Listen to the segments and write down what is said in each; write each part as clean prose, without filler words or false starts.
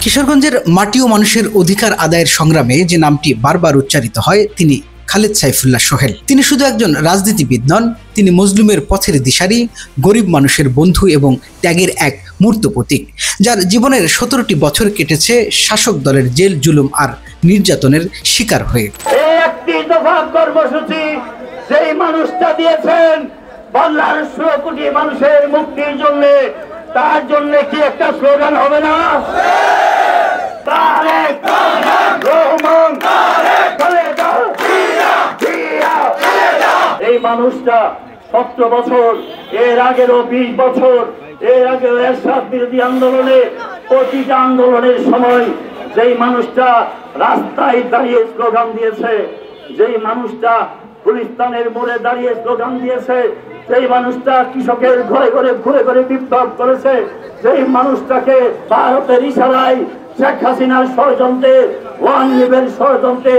কিশোরগঞ্জের মাটি ও মানুষের অধিকার আদায়ের সংগ্রামে যে নামটি বারবার উচ্চারিত হয় তিনি খালেদ সাইফুল্লাহ সোহেল। তিনি শুধু একজন রাজনীতিবিদ নন, তিনি মজলুমের পথের দিশারি, গরিব মানুষের বন্ধু এবং ত্যাগের এক মূর্ত প্রতীক, যার জীবনের 17টি বছর কেটেছে শাসক দলের জেল জুলুম আর নির্যাতনের শিকার হয়ে। একটি দফা কর্মসূচি সেই মানুষটা দিয়েছেন বাংলার 16 কোটি মানুষের মুক্তির জন্য, তার জন্য কি একটা স্লোগান হবে না? এই মানুষটা 17 বছর, এর আগেরও 20 বছর, এর আগেও এরশাদ বিরোধী আন্দোলনে, প্রতিটা আন্দোলনের সময় যেই মানুষটা রাস্তায় দাঁড়িয়ে স্লোগান দিয়েছে, যেই মানুষটা গুলিস্তানের মোড়ে দাঁড়িয়ে স্লোগান দিয়েছে, সেই মানুষটা কৃষকের ঘরে ঘরে ঘুরে ঘুরে বিপ্লব করেছে, সেই মানুষটাকে ভারতের ইশারায় শেখ হাসিনার ষড়যন্ত্রে, ওয়ান লিভের ষড়যন্ত্রে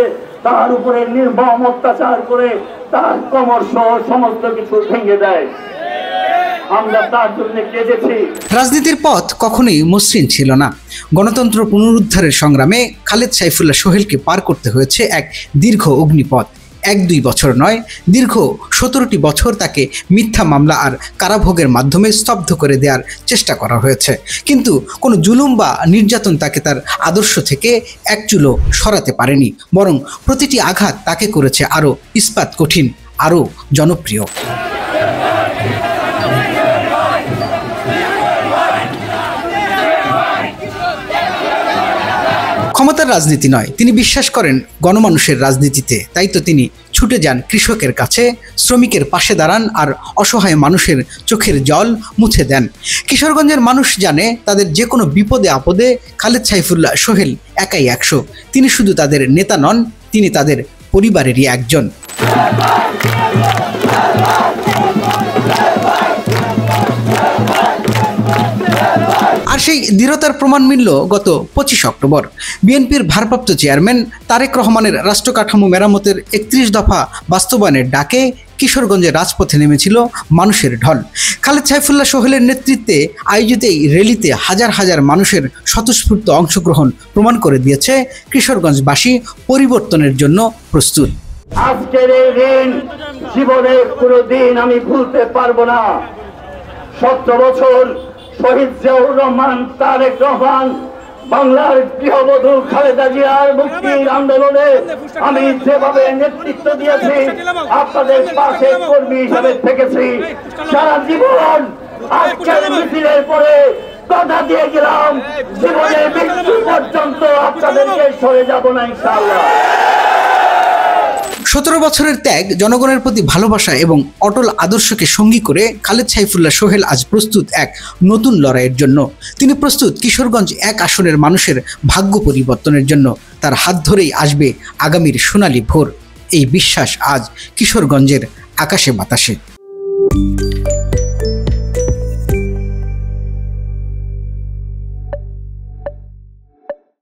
তার উপরে নির্মম অত্যাচার করে তার কোমর সহ সমস্ত কিছু ভেঙে দেয়। আমরা তার জন্য কেঁদেছি। রাজনীতির পথ কখনোই মসৃণ ছিল না। গণতন্ত্র পুনরুদ্ধারের সংগ্রামে খালেদ সাইফুল্লাহ সোহেলকে পার করতে হয়েছে এক দীর্ঘ অগ্নিপথ। 1-2 বছর নয়, দীর্ঘ 17টি বছর তাকে মিথ্যা মামলা আর কারাভোগের মাধ্যমে স্তব্ধ করে দেওয়ার চেষ্টা করা হয়েছে, কিন্তু কোনো জুলুম বা নির্যাতন তাকে তার আদর্শ থেকে এক চুলো সরাতে পারেনি, বরং প্রতিটি আঘাত তাকে করেছে আরও ইস্পাত কঠিন, আরও জনপ্রিয়। ক্ষমতার রাজনীতি নয়, তিনি বিশ্বাস করেন গণমানুষের রাজনীতিতে। তাই তো তিনি ছুটে যান কৃষকের কাছে, শ্রমিকের পাশে দাঁড়ান আর অসহায় মানুষের চোখের জল মুছে দেন। কিশোরগঞ্জের মানুষ জানে তাদের যে কোনো বিপদে আপদে খালেদ সাইফুল্লাহ সোহেল একাই 100। তিনি শুধু তাদের নেতা নন, তিনি তাদের পরিবারেরই একজন। আর সেই দৃঢ়তার প্রমাণ মিলল গত 25 অক্টোবর। বিএনপির ভারপ্রাপ্ত চেয়ারম্যান তারেক রহমানের রাষ্ট্রকাঠামো মেরামতের 31 দফা বাস্তবায়নের ডাকে কিশোরগঞ্জের রাজপথে নেমেছিল মানুষের ঢল। খালেদ সাইফুল্লাহ সোহেলের নেতৃত্বে আয়োজিত এই র্যালিতে হাজার হাজার মানুষের স্বতঃস্ফূর্ত অংশগ্রহণ প্রমাণ করে দিয়েছে কিশোরগঞ্জবাসী পরিবর্তনের জন্য প্রস্তুত। আজকের এই দিন জীবনের কোনো দিন আমি ভুলতে পারবো না। 17 বছর শহীদ জিয়াউর রহমান তারেক রহমান বাংলার গৃহবধূ খালেদা জিয়ার মুক্তির আন্দোলনে আমি যেভাবে নেতৃত্ব দিয়েছি, আপনাদের পাশে কর্মী হিসেবে থেকেছি সারা জীবন। আজকের মিছিলের পরে কথা দিয়ে গেলাম, জীবনের মৃত্যু পর্যন্ত আপনাদেরকে সরে যাব না ইনশাআল্লাহ। 17 বছরের ত্যাগ, জনগণের প্রতি ভালোবাসা এবং অটল আদর্শকে সঙ্গী করে খালেদ সাইফুল্লাহ সোহেল আজ প্রস্তুত এক নতুন লড়াইয়ের জন্য। তিনি প্রস্তুত কিশোরগঞ্জ 1 আসনের মানুষের ভাগ্য পরিবর্তনের জন্য। তার হাত ধরেই আসবে আগামীর সোনালী ভোর। এই বিশ্বাস আজ কিশোরগঞ্জের আকাশে বাতাসে।